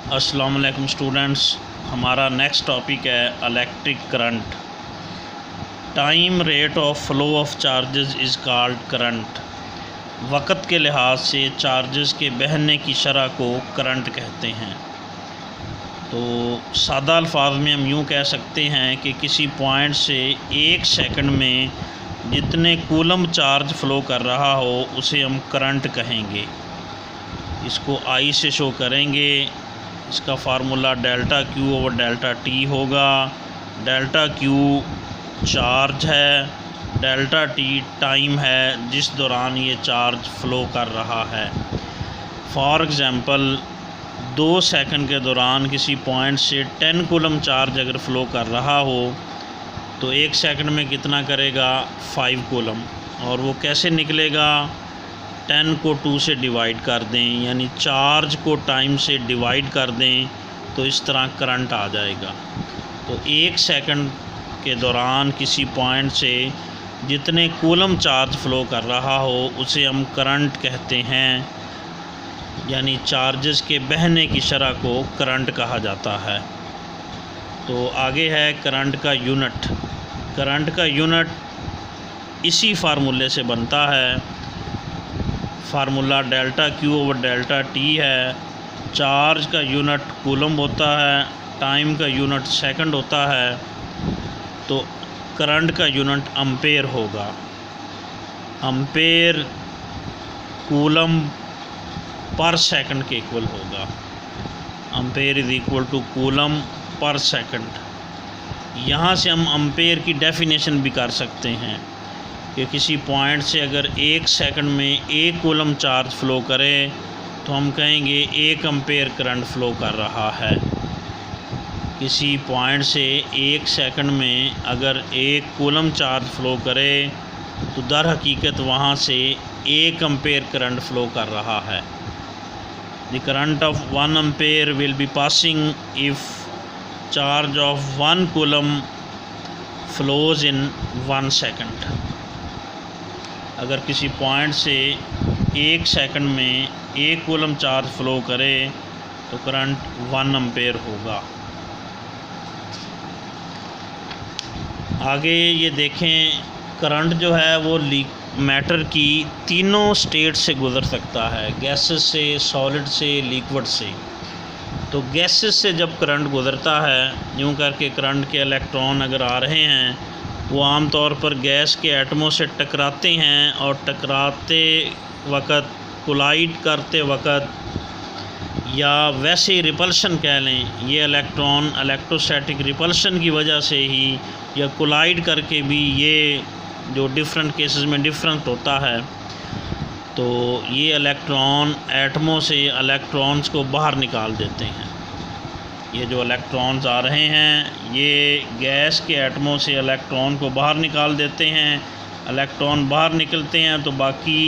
अस्सलाम वालेकुम स्टूडेंट्स, हमारा नेक्स्ट टॉपिक है electric current. Time rate of flow of charges is called current. वक़्त के लिहाज से चार्जेस के बहने की शरह को करंट कहते हैं। तो सादा अल्फाज में हम यूँ कह सकते हैं कि किसी पॉइंट से 1 सेकंड में जितने कूलम चार्ज फ़्लो कर रहा हो उसे हम करंट कहेंगे। इसको आई से शो करेंगे। इसका formula delta Q over delta T होगा। डेल्टा क्यू चार्ज है, डेल्टा टी टाइम है जिस दौरान ये चार्ज फ़्लो कर रहा है। फॉर एग्ज़ाम्पल 2 सेकंड के दौरान किसी पॉइंट से 10 कूलम चार्ज अगर फ़्लो कर रहा हो तो 1 सेकंड में कितना करेगा 5 कूलम। और वो कैसे निकलेगा, 10 को 2 से डिवाइड कर दें, यानी चार्ज को टाइम से डिवाइड कर दें तो इस तरह करंट आ जाएगा। तो 1 सेकंड के दौरान किसी पॉइंट से जितने कूलम चार्ज फ़्लो कर रहा हो उसे हम करंट कहते हैं, यानी चार्जेस के बहने की शरह को करंट कहा जाता है। तो आगे है करंट का यूनिट। करंट का यूनिट इसी फार्मूले से बनता है। Formula delta Q over delta T है। चार्ज का यूनिट कूलम होता है, टाइम का यूनिट सेकंड होता है, तो करंट का यूनिट एम्पेयर होगा। एम्पेयर कूलम पर सेकंड के इक्वल होगा। Ampere is equal to coulomb per second. यहाँ से हम एम्पेयर की डेफिनेशन भी कर सकते हैं कि किसी पॉइंट से अगर 1 सेकंड में 1 कूलम चार्ज फ़्लो करे तो हम कहेंगे 1 एम्पेयर करंट फ़्लो कर रहा है। किसी पॉइंट से 1 सेकंड में अगर 1 कूलम चार्ज फ़्लो करे तो दर हकीकत वहाँ से 1 एम्पेयर करंट फ़्लो कर रहा है। The current of 1 ampere will be passing if charge of 1 coulomb flows in 1 second. अगर किसी पॉइंट से 1 सेकंड में 1 कूलम चार्ज फ़्लो करे तो करंट 1 एम्पेयर होगा। आगे ये देखें, करंट जो है वो मैटर की तीनों स्टेट से गुज़र सकता है, गैसेस से, सॉलिड से, लिक्विड से। तो गैसेस से जब करंट गुज़रता है, यूँ करके करंट के इलेक्ट्रॉन अगर आ रहे हैं वो आम तौर पर गैस के एटमों से टकराते हैं और टकराते वक़्त, कोलाइड करते वक़्त, या वैसे ही रिपल्शन कह लें, ये इलेक्ट्रॉन इलेक्ट्रोस्टैटिक रिपल्शन की वजह से ही या कोलाइड करके भी ये जो डिफरेंट केसेस में डिफरेंट होता है, तो ये इलेक्ट्रॉन एटमों से इलेक्ट्रॉन्स को बाहर निकाल देते हैं। ये जो इलेक्ट्रॉन्स आ रहे हैं ये गैस के एटमों से इलेक्ट्रॉन को बाहर निकाल देते हैं। इलेक्ट्रॉन बाहर निकलते हैं तो बाकी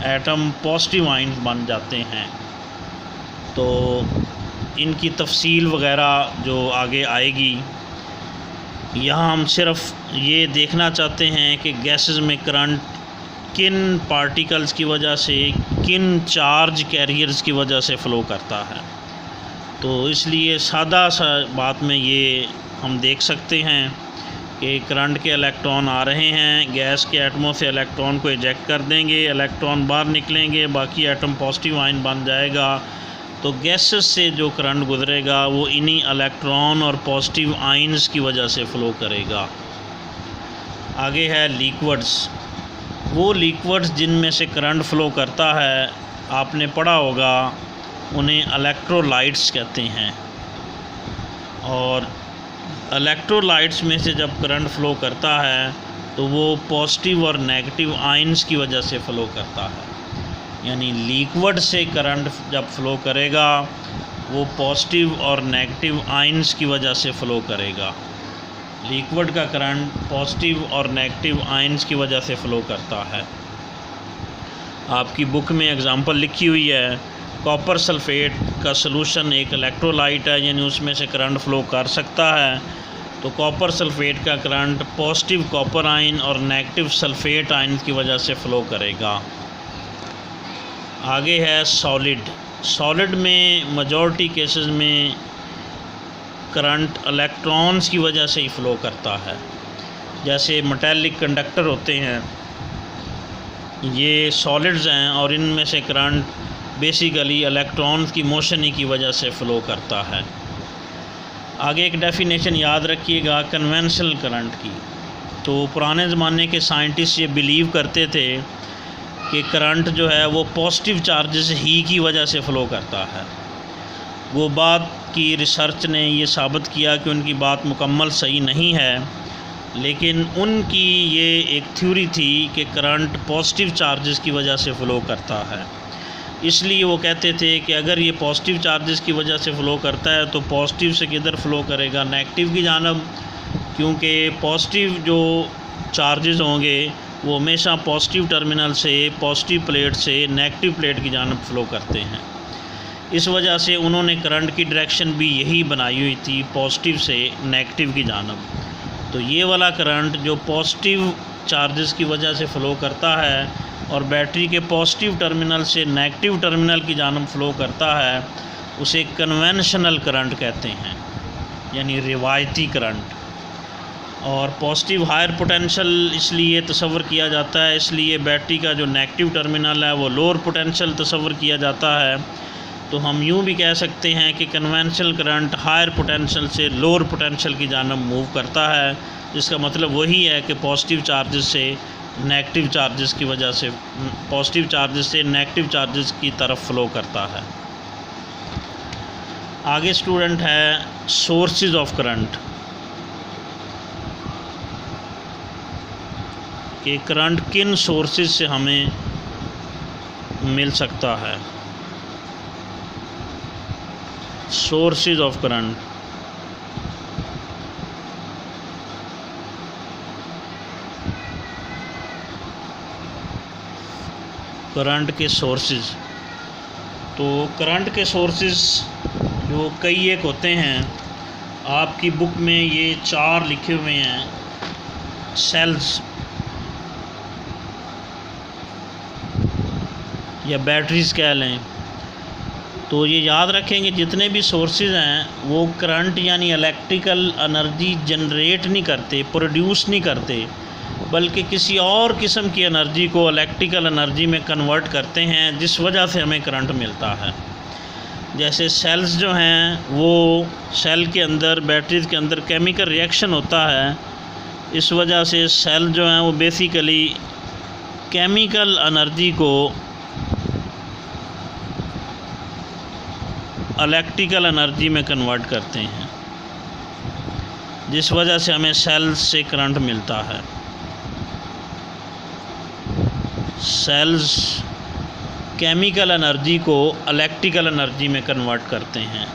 एटम पॉजिटिव आयन्स बन जाते हैं। तो इनकी तफसील वगैरह जो आगे आएगी, यहाँ हम सिर्फ ये देखना चाहते हैं कि गैसेस में करंट किन पार्टिकल्स की वजह से, किन चार्ज कैरियर्स की वजह से फ़्लो करता है। तो इसलिए सादा सा बात में ये हम देख सकते हैं कि करंट के इलेक्ट्रॉन आ रहे हैं, गैस के एटमों से इलेक्ट्रॉन को इजेक्ट कर देंगे, इलेक्ट्रॉन बाहर निकलेंगे, बाकी एटम पॉजिटिव आयन बन जाएगा। तो गैसेस से जो करंट गुजरेगा वो इन्हीं इलेक्ट्रॉन और पॉजिटिव आयन्स की वजह से फ़्लो करेगा। आगे है लिक्विड्स। वो लिक्विड्स जिनमें से करंट फ़्लो करता है, आपने पढ़ा होगा, उन्हें इलेक्ट्रोलाइट्स कहते हैं। और इलेक्ट्रोलाइट्स में से जब करंट फ़्लो करता है तो वो पॉजिटिव और नेगेटिव आयन्स की वजह से फ़्लो करता है। यानी लिक्विड से करंट जब फ़्लो करेगा वो पॉजिटिव और नेगेटिव आयन्स की वजह से फ़्लो करेगा। लिक्विड का करंट पॉजिटिव और नेगेटिव आयन्स की वजह से फ़्लो करता है। आपकी बुक में एग्ज़ाम्पल लिखी हुई है, कॉपर सल्फ़ेट का सलूशन एक इलेक्ट्रोलाइट है, यानी उसमें से करंट फ़्लो कर सकता है। तो कॉपर सल्फ़ेट का करंट पॉजिटिव कॉपर आयन और नेगेटिव सल्फ़ेट आयन की वजह से फ़्लो करेगा। आगे है सॉलिड। सॉलिड में मेजॉरिटी केसेस में करंट इलेक्ट्रॉन्स की वजह से ही फ़्लो करता है। जैसे मेटालिक कंडक्टर होते हैं, ये सॉलिड्स हैं और इनमें से करंट बेसिकली इलेक्ट्रॉन्स की मोशन ही की वजह से फ़्लो करता है। आगे एक डेफिनेशन याद रखिएगा कन्वेंशनल करंट की। तो पुराने ज़माने के साइंटिस्ट ये बिलीव करते थे कि करंट जो है वो पॉजिटिव चार्जेस ही की वजह से फ़्लो करता है। वो बात की रिसर्च ने ये साबित किया कि उनकी बात मुकम्मल सही नहीं है, लेकिन उनकी ये एक थ्योरी थी कि करंट पॉजिटिव चार्जेस की वजह से फ़्लो करता है। इसलिए वो कहते थे कि अगर ये पॉजिटिव चार्जेस की वजह से फ़्लो करता है तो पॉजिटिव से किधर फ़्लो करेगा, नेगेटिव की जानब, क्योंकि पॉजिटिव जो चार्जेस होंगे वो हमेशा पॉजिटिव टर्मिनल से, पॉजिटिव प्लेट से नेगेटिव प्लेट की जानब फ़्लो करते हैं। इस वजह से उन्होंने करंट की डायरेक्शन भी यही बनाई हुई थी, पॉजिटिव से नेगेटिव की जानब। तो ये वाला करंट जो पॉजिटिव चार्जेस की वजह से फ़्लो करता है और बैटरी के पॉजिटिव टर्मिनल से नेगेटिव टर्मिनल की जानब फ़्लो करता है, उसे कन्वेंशनल करंट कहते हैं, यानी रिवायती करंट। और पॉजिटिव हायर पोटेंशियल इसलिए तस्वर किया जाता है, इसलिए बैटरी का जो नेगेटिव टर्मिनल है वो लोअर पोटेंशियल तस्वर किया जाता है। तो हम यूँ भी कह सकते हैं कि कन्वेंशनल करंट हायर पोटेंशियल से लोअर पोटेंशियल की जानब मूव करता है, जिसका मतलब वही है कि पॉजिटिव चार्जेस से नेगेटिव चार्जेस की वजह से, पॉजिटिव चार्जेस से नेगेटिव चार्जेस की तरफ फ़्लो करता है। आगे स्टूडेंट है सोर्सेज ऑफ करंट, कि करंट किन सोर्सेज से हमें मिल सकता है। सोर्सेज ऑफ करंट, करंट के सोर्सेज। तो करंट के सोर्सेज जो कई एक होते हैं, आपकी बुक में ये 4 लिखे हुए हैं। सेल्स या बैटरीज़ कह लें, तो ये याद रखेंगे जितने भी सोर्सेज हैं वो करंट यानी इलेक्ट्रिकल एनर्जी जनरेट नहीं करते, प्रोड्यूस नहीं करते, बल्कि किसी और किस्म की एनर्जी को इलेक्ट्रिकल एनर्जी में कन्वर्ट करते हैं, जिस वजह से हमें करंट मिलता है। जैसे सेल्स जो हैं, वो सेल के अंदर, बैटरीज के अंदर केमिकल रिएक्शन होता है, इस वजह से सेल जो हैं वो बेसिकली केमिकल एनर्जी को इलेक्ट्रिकल एनर्जी में कन्वर्ट करते हैं, जिस वजह से हमें सेल्स से करंट मिलता है। सेल्स केमिकल एनर्जी को इलेक्ट्रिकल एनर्जी में कन्वर्ट करते हैं।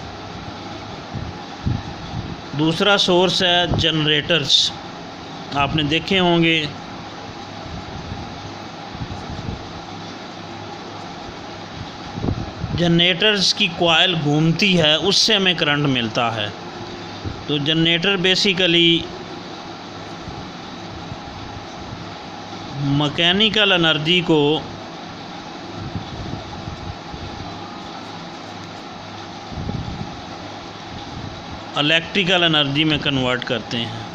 दूसरा सोर्स है जनरेटर्स। आपने देखे होंगे जनरेटर्स की कॉइल घूमती है, उससे हमें करंट मिलता है। तो जनरेटर बेसिकली मैकेनिकल एनर्जी को इलेक्ट्रिकल एनर्जी में कन्वर्ट करते हैं।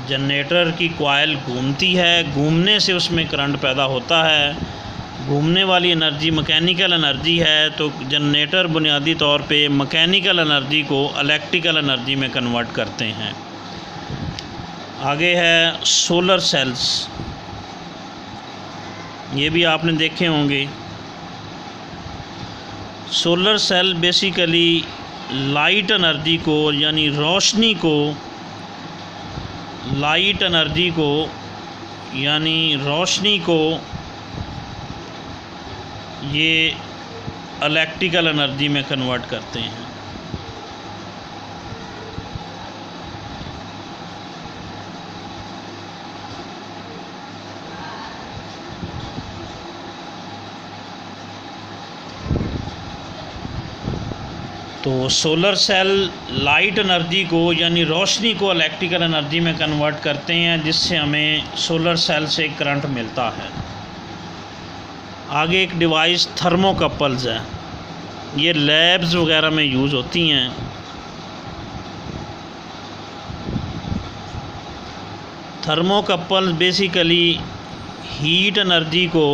जनरेटर की कॉइल घूमती है, घूमने से उसमें करंट पैदा होता है। घूमने वाली एनर्जी मैकेनिकल एनर्जी है, तो जनरेटर बुनियादी तौर पे मैकेनिकल एनर्जी को इलेक्ट्रिकल एनर्जी में कन्वर्ट करते हैं। आगे है सोलर सेल्स, ये भी आपने देखे होंगे। Solar cell basically light energy को, यानी रोशनी को, लाइट एनर्जी को यानी रोशनी को ये इलेक्ट्रिकल एनर्जी में कन्वर्ट करते हैं। तो सोलर सेल लाइट एनर्जी को यानी रोशनी को इलेक्ट्रिकल एनर्जी में कन्वर्ट करते हैं, जिससे हमें सोलर सेल से करंट मिलता है। आगे एक डिवाइस थर्मोकपल्स है, ये लैब्स वगैरह में यूज़ होती हैं। थर्मोकपल्स बेसिकली हीट एनर्जी को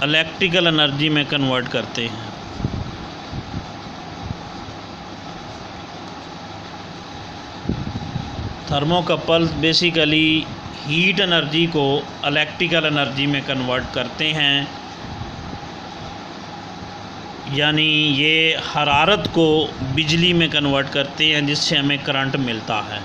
इलेक्ट्रिकल एनर्जी में कन्वर्ट करते हैं। थर्मोकपल्स बेसिकली हीट एनर्जी को इलेक्ट्रिकल एनर्जी में कन्वर्ट करते हैं, यानी ये हरारत को बिजली में कन्वर्ट करते हैं, जिससे हमें करंट मिलता है।